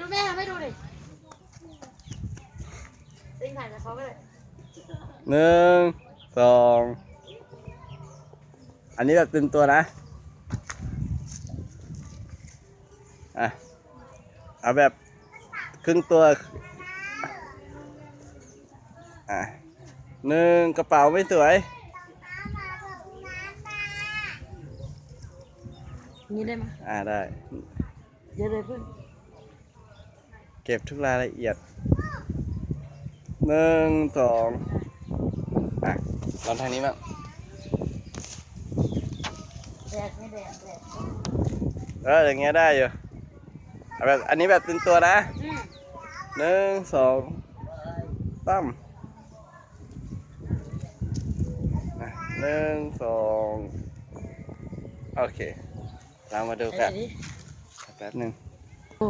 แม่ไม่ดูดิซิงถ่ายกับเขาก็เลย 1 2อันนี้แบบเต็มตัวนะอ่ะเอาแบบครึ่งตัวอ่ะกระเป๋าไม่สวยนี่ได้ไหม ได้ เดี๋ยวเลยเพื่อน เก็บทุกรายละเอียด1 2ลองทางนี้บ้าง แดดไม่แดดอย่างเงี้ยได้อยู่เอาแบบอันนี้แบบเป็นตัวนะ1 2 31 2โอเคเรามาดูกันแป๊บนึง โอ้